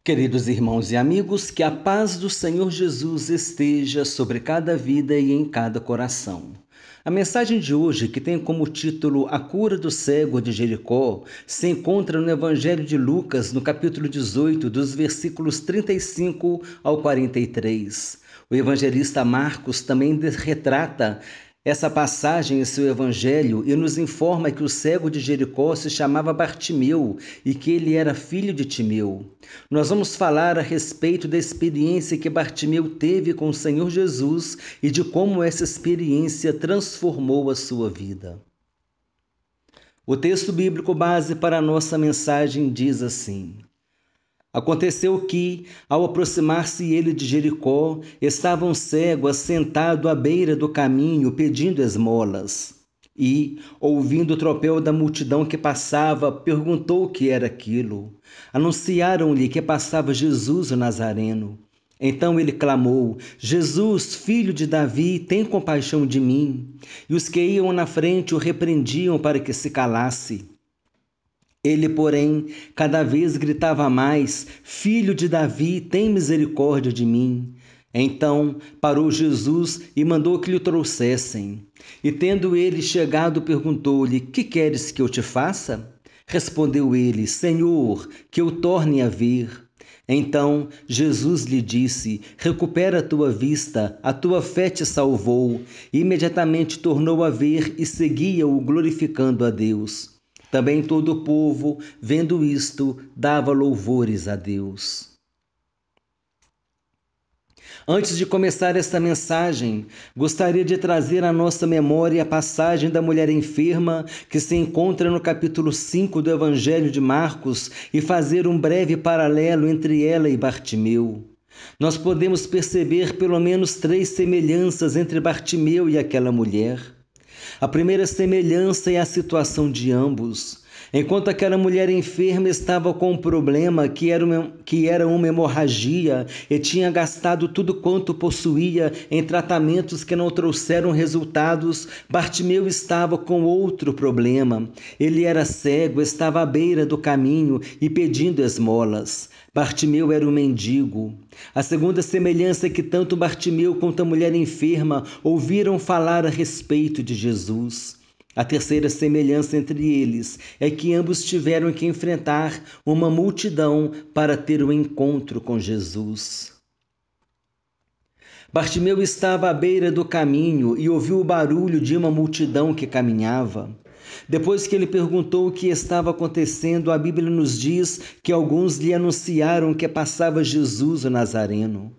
Queridos irmãos e amigos, que a paz do Senhor Jesus esteja sobre cada vida e em cada coração. A mensagem de hoje, que tem como título A Cura do Cego de Jericó, se encontra no Evangelho de Lucas, no capítulo 18, dos versículos 35 ao 43. O evangelista Marcos também retrata essa passagem em seu evangelho e nos informa que o cego de Jericó se chamava Bartimeu e que ele era filho de Timeu. Nós vamos falar a respeito da experiência que Bartimeu teve com o Senhor Jesus e de como essa experiência transformou a sua vida. O texto bíblico base para a nossa mensagem diz assim: Aconteceu que, ao aproximar-se ele de Jericó, estava um cego assentado à beira do caminho pedindo esmolas. E, ouvindo o tropel da multidão que passava, perguntou o que era aquilo. Anunciaram-lhe que passava Jesus o Nazareno. Então ele clamou: Jesus, filho de Davi, tem compaixão de mim. E os que iam na frente o repreendiam para que se calasse. Ele, porém, cada vez gritava mais: Filho de Davi, tem misericórdia de mim. Então parou Jesus e mandou que lhe trouxessem. E tendo ele chegado, perguntou-lhe: Que queres que eu te faça? Respondeu ele: Senhor, que eu torne a ver. Então Jesus lhe disse: Recupera a tua vista, a tua fé te salvou. E imediatamente tornou a ver e seguia-o glorificando a Deus. Também todo o povo, vendo isto, dava louvores a Deus. Antes de começar esta mensagem, gostaria de trazer à nossa memória a passagem da mulher enferma que se encontra no capítulo 5 do Evangelho de Marcos e fazer um breve paralelo entre ela e Bartimeu. Nós podemos perceber pelo menos 3 semelhanças entre Bartimeu e aquela mulher. A primeira semelhança é a situação de ambos. Enquanto aquela mulher enferma estava com um problema que era uma hemorragia e tinha gastado tudo quanto possuía em tratamentos que não trouxeram resultados, Bartimeu estava com outro problema. Ele era cego, estava à beira do caminho e pedindo esmolas. Bartimeu era um mendigo. A segunda semelhança é que tanto Bartimeu quanto a mulher enferma ouviram falar a respeito de Jesus. A terceira semelhança entre eles é que ambos tiveram que enfrentar uma multidão para ter um encontro com Jesus. Bartimeu estava à beira do caminho e ouviu o barulho de uma multidão que caminhava. Depois que ele perguntou o que estava acontecendo, a Bíblia nos diz que alguns lhe anunciaram que passava Jesus o Nazareno.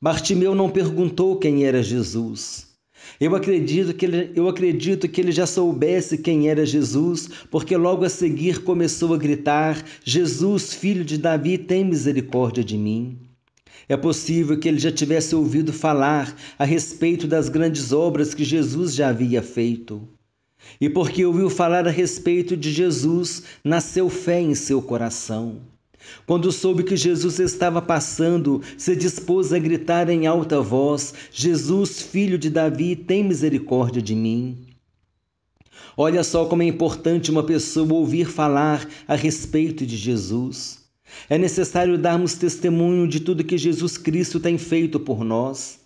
Bartimeu não perguntou quem era Jesus. Eu acredito que ele já soubesse quem era Jesus, porque logo a seguir começou a gritar: Jesus, filho de Davi, tem misericórdia de mim. É possível que ele já tivesse ouvido falar a respeito das grandes obras que Jesus já havia feito. E porque ouviu falar a respeito de Jesus, nasceu fé em seu coração. Quando soube que Jesus estava passando, se dispôs a gritar em alta voz: Jesus, filho de Davi, tem misericórdia de mim. Olha só como é importante uma pessoa ouvir falar a respeito de Jesus. É necessário darmos testemunho de tudo que Jesus Cristo tem feito por nós.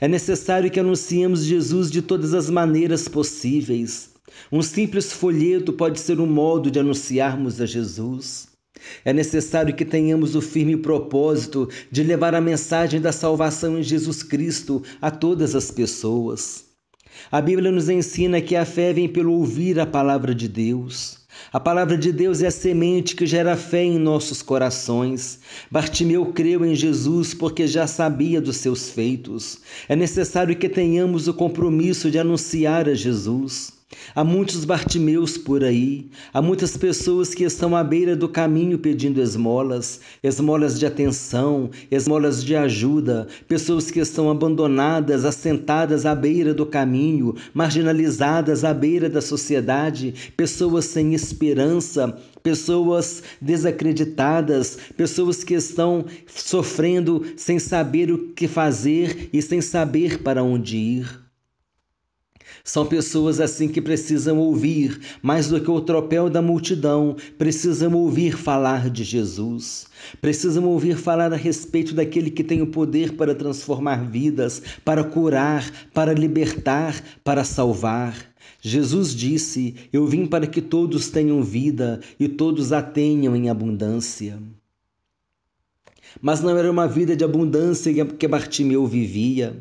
É necessário que anunciemos Jesus de todas as maneiras possíveis. Um simples folheto pode ser um modo de anunciarmos a Jesus. É necessário que tenhamos o firme propósito de levar a mensagem da salvação em Jesus Cristo a todas as pessoas. A Bíblia nos ensina que a fé vem pelo ouvir a palavra de Deus. A palavra de Deus é a semente que gera fé em nossos corações. Bartimeu creu em Jesus porque já sabia dos seus feitos. É necessário que tenhamos o compromisso de anunciar a Jesus. Há muitos Bartimeus por aí, há muitas pessoas que estão à beira do caminho pedindo esmolas, esmolas de atenção, esmolas de ajuda, pessoas que estão abandonadas, assentadas à beira do caminho, marginalizadas à beira da sociedade, pessoas sem esperança, pessoas desacreditadas, pessoas que estão sofrendo sem saber o que fazer e sem saber para onde ir. São pessoas assim que precisam ouvir, mais do que o tropel da multidão, precisam ouvir falar de Jesus. Precisam ouvir falar a respeito daquele que tem o poder para transformar vidas, para curar, para libertar, para salvar. Jesus disse: Eu vim para que todos tenham vida e todos a tenham em abundância. Mas não era uma vida de abundância que Bartimeu vivia.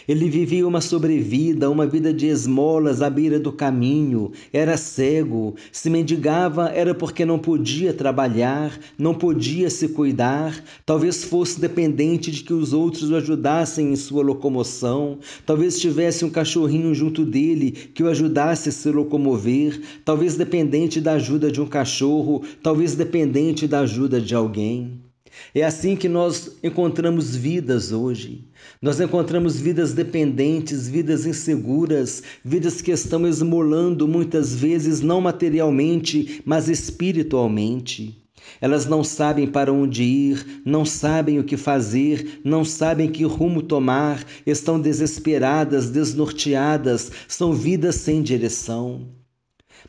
Ele vivia uma sobrevida, uma vida de esmolas à beira do caminho. Era cego. Se mendigava era porque não podia trabalhar, não podia se cuidar. Talvez fosse dependente de que os outros o ajudassem em sua locomoção. Talvez tivesse um cachorrinho junto dele que o ajudasse a se locomover. Talvez dependente da ajuda de um cachorro. Talvez dependente da ajuda de alguém. É assim que nós encontramos vidas hoje. Nós encontramos vidas dependentes, vidas inseguras, vidas que estão esmolando muitas vezes não materialmente, mas espiritualmente. Elas não sabem para onde ir, não sabem o que fazer, não sabem que rumo tomar, estão desesperadas, desnorteadas, são vidas sem direção.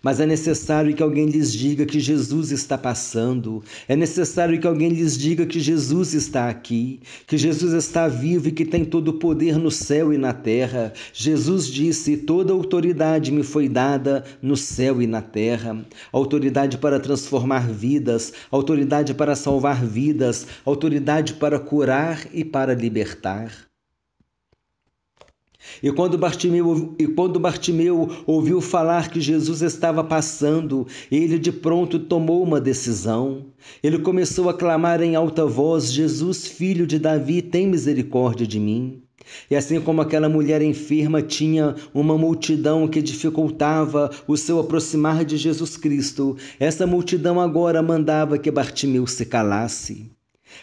Mas é necessário que alguém lhes diga que Jesus está passando. É necessário que alguém lhes diga que Jesus está aqui, que Jesus está vivo e que tem todo o poder no céu e na terra. Jesus disse: toda autoridade me foi dada no céu e na terra. Autoridade para transformar vidas, autoridade para salvar vidas, autoridade para curar e para libertar. E quando Bartimeu ouviu falar que Jesus estava passando, ele de pronto tomou uma decisão. Ele começou a clamar em alta voz: Jesus, filho de Davi, tem misericórdia de mim. E assim como aquela mulher enferma tinha uma multidão que dificultava o seu aproximar de Jesus Cristo, essa multidão agora mandava que Bartimeu se calasse.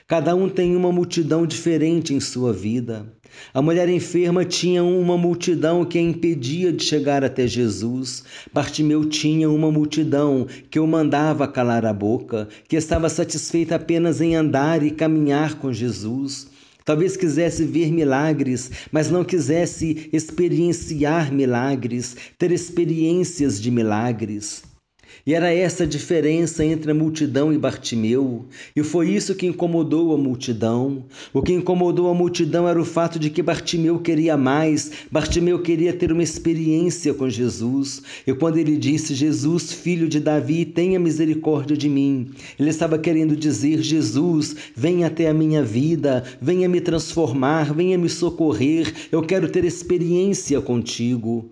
Cada um tem uma multidão diferente em sua vida. A mulher enferma tinha uma multidão que a impedia de chegar até Jesus. Bartimeu tinha uma multidão que o mandava calar a boca, que estava satisfeita apenas em andar e caminhar com Jesus. Talvez quisesse ver milagres, mas não quisesse experienciar milagres, ter experiências de milagres. E era essa a diferença entre a multidão e Bartimeu, e foi isso que incomodou a multidão. O que incomodou a multidão era o fato de que Bartimeu queria mais, Bartimeu queria ter uma experiência com Jesus. E quando ele disse: Jesus, filho de Davi, tenha misericórdia de mim, ele estava querendo dizer: Jesus, venha até a minha vida, venha me transformar, venha me socorrer, eu quero ter experiência contigo.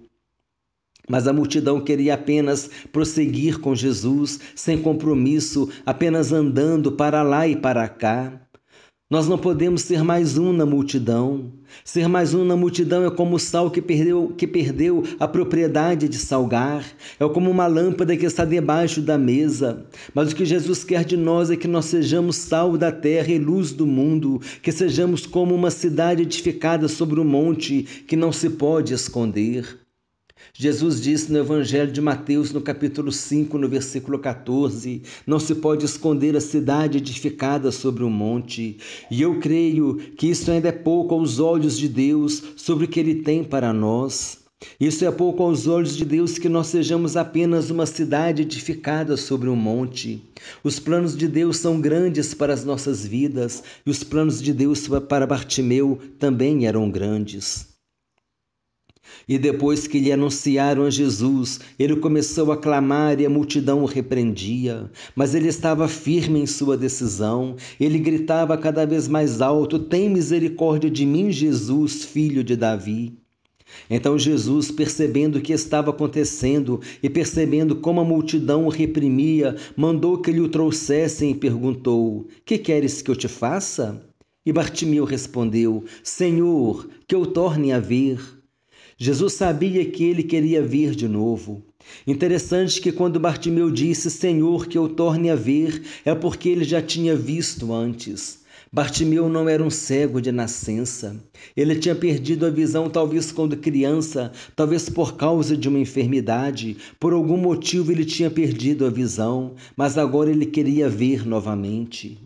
Mas a multidão queria apenas prosseguir com Jesus, sem compromisso, apenas andando para lá e para cá. Nós não podemos ser mais um na multidão. Ser mais um na multidão é como o sal que perdeu a propriedade de salgar. É como uma lâmpada que está debaixo da mesa. Mas o que Jesus quer de nós é que nós sejamos sal da terra e luz do mundo, que sejamos como uma cidade edificada sobre um monte que não se pode esconder. Jesus disse no Evangelho de Mateus, no capítulo 5, no versículo 14, não se pode esconder a cidade edificada sobre um monte. E eu creio que isso ainda é pouco aos olhos de Deus sobre o que Ele tem para nós. Isso é pouco aos olhos de Deus que nós sejamos apenas uma cidade edificada sobre um monte. Os planos de Deus são grandes para as nossas vidas e os planos de Deus para Bartimeu também eram grandes. E depois que lhe anunciaram a Jesus, ele começou a clamar e a multidão o repreendia. Mas ele estava firme em sua decisão. Ele gritava cada vez mais alto: tem misericórdia de mim, Jesus, filho de Davi. Então Jesus, percebendo o que estava acontecendo e percebendo como a multidão o reprimia, mandou que lhe o trouxessem e perguntou: que queres que eu te faça? E Bartimeu respondeu: Senhor, que eu torne a ver. Jesus sabia que ele queria ver de novo. Interessante que quando Bartimeu disse: Senhor, que eu torne a ver, é porque ele já tinha visto antes. Bartimeu não era um cego de nascença. Ele tinha perdido a visão talvez quando criança, talvez por causa de uma enfermidade. Por algum motivo ele tinha perdido a visão, mas agora ele queria ver novamente.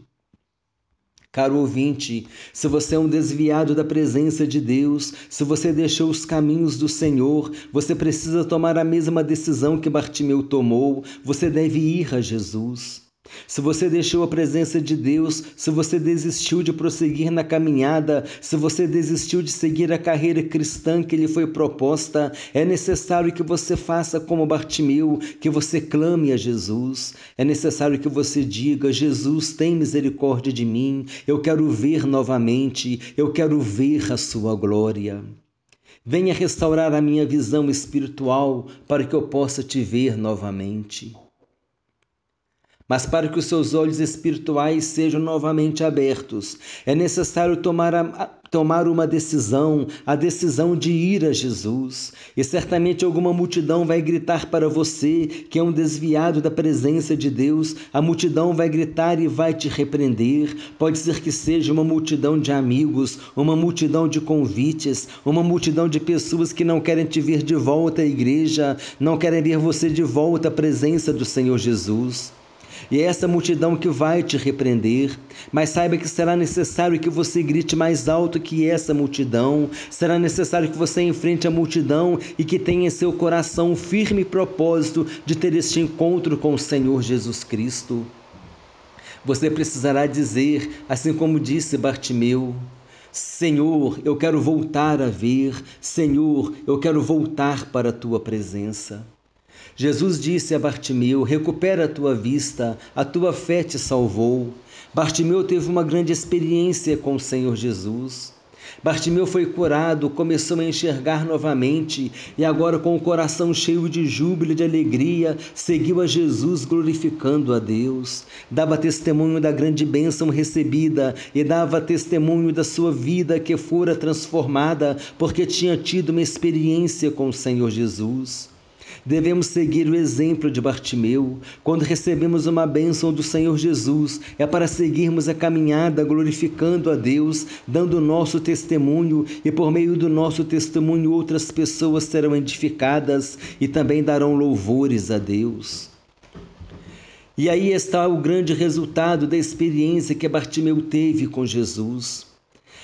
Caro ouvinte, se você é um desviado da presença de Deus, se você deixou os caminhos do Senhor, você precisa tomar a mesma decisão que Bartimeu tomou, você deve ir a Jesus. Se você deixou a presença de Deus, se você desistiu de prosseguir na caminhada, se você desistiu de seguir a carreira cristã que lhe foi proposta, é necessário que você faça como Bartimeu, que você clame a Jesus. É necessário que você diga: Jesus, tem misericórdia de mim, eu quero ver novamente, eu quero ver a sua glória. Venha restaurar a minha visão espiritual para que eu possa te ver novamente. Mas para que os seus olhos espirituais sejam novamente abertos, é necessário tomar uma decisão, a decisão de ir a Jesus. E certamente alguma multidão vai gritar para você que é um desviado da presença de Deus, a multidão vai gritar e vai te repreender. Pode ser que seja uma multidão de amigos, uma multidão de convites, uma multidão de pessoas que não querem te ver de volta à igreja, não querem ver você de volta à presença do Senhor Jesus. E é essa multidão que vai te repreender, mas saiba que será necessário que você grite mais alto que essa multidão, será necessário que você enfrente a multidão e que tenha em seu coração um firme propósito de ter este encontro com o Senhor Jesus Cristo. Você precisará dizer, assim como disse Bartimeu: Senhor, eu quero voltar a ver, Senhor, eu quero voltar para a tua presença. Jesus disse a Bartimeu: recupera a tua vista, a tua fé te salvou. Bartimeu teve uma grande experiência com o Senhor Jesus. Bartimeu foi curado, começou a enxergar novamente e agora, com o coração cheio de júbilo e de alegria, seguiu a Jesus glorificando a Deus. Dava testemunho da grande bênção recebida e dava testemunho da sua vida que fora transformada porque tinha tido uma experiência com o Senhor Jesus. Devemos seguir o exemplo de Bartimeu. Quando recebemos uma bênção do Senhor Jesus, é para seguirmos a caminhada glorificando a Deus, dando o nosso testemunho, e por meio do nosso testemunho outras pessoas serão edificadas e também darão louvores a Deus. E aí está o grande resultado da experiência que Bartimeu teve com Jesus.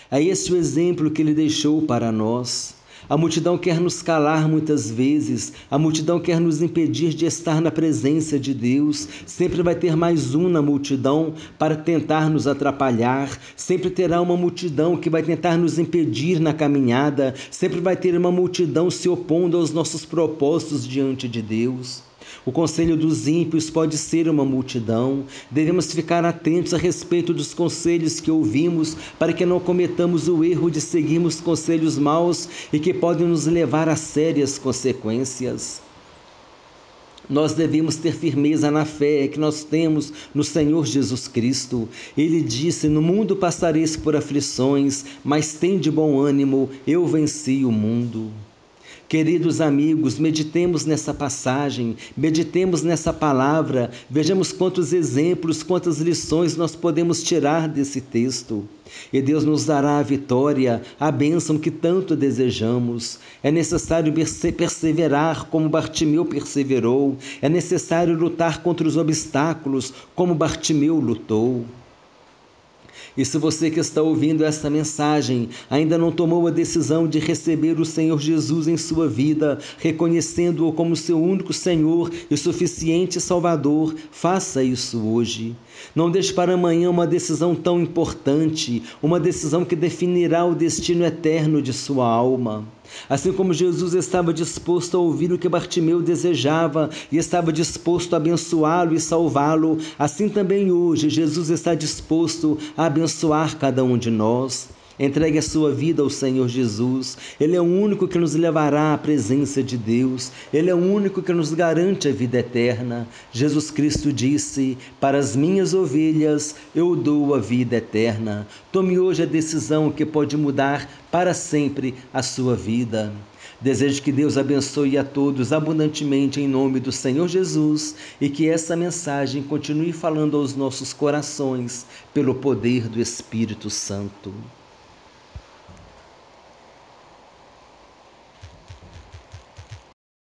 É esse o exemplo que ele deixou para nós. A multidão quer nos calar muitas vezes, a multidão quer nos impedir de estar na presença de Deus, sempre vai ter mais um na multidão para tentar nos atrapalhar, sempre terá uma multidão que vai tentar nos impedir na caminhada, sempre vai ter uma multidão se opondo aos nossos propósitos diante de Deus. O conselho dos ímpios pode ser uma multidão. Devemos ficar atentos a respeito dos conselhos que ouvimos para que não cometamos o erro de seguirmos conselhos maus e que podem nos levar a sérias consequências. Nós devemos ter firmeza na fé que nós temos no Senhor Jesus Cristo. Ele disse: no mundo passareis por aflições, mas tende bom ânimo, eu venci o mundo. Queridos amigos, meditemos nessa passagem, meditemos nessa palavra, vejamos quantos exemplos, quantas lições nós podemos tirar desse texto. E Deus nos dará a vitória, a bênção que tanto desejamos. É necessário perseverar como Bartimeu perseverou, é necessário lutar contra os obstáculos como Bartimeu lutou. E se você que está ouvindo esta mensagem ainda não tomou a decisão de receber o Senhor Jesus em sua vida, reconhecendo-o como seu único Senhor e suficiente Salvador, faça isso hoje. Não deixe para amanhã uma decisão tão importante, uma decisão que definirá o destino eterno de sua alma. Assim como Jesus estava disposto a ouvir o que Bartimeu desejava e estava disposto a abençoá-lo e salvá-lo, assim também hoje Jesus está disposto a abençoar cada um de nós. Entregue a sua vida ao Senhor Jesus. Ele é o único que nos levará à presença de Deus. Ele é o único que nos garante a vida eterna. Jesus Cristo disse: para as minhas ovelhas eu dou a vida eterna. Tome hoje a decisão que pode mudar para sempre a sua vida. Desejo que Deus abençoe a todos abundantemente em nome do Senhor Jesus e que essa mensagem continue falando aos nossos corações pelo poder do Espírito Santo.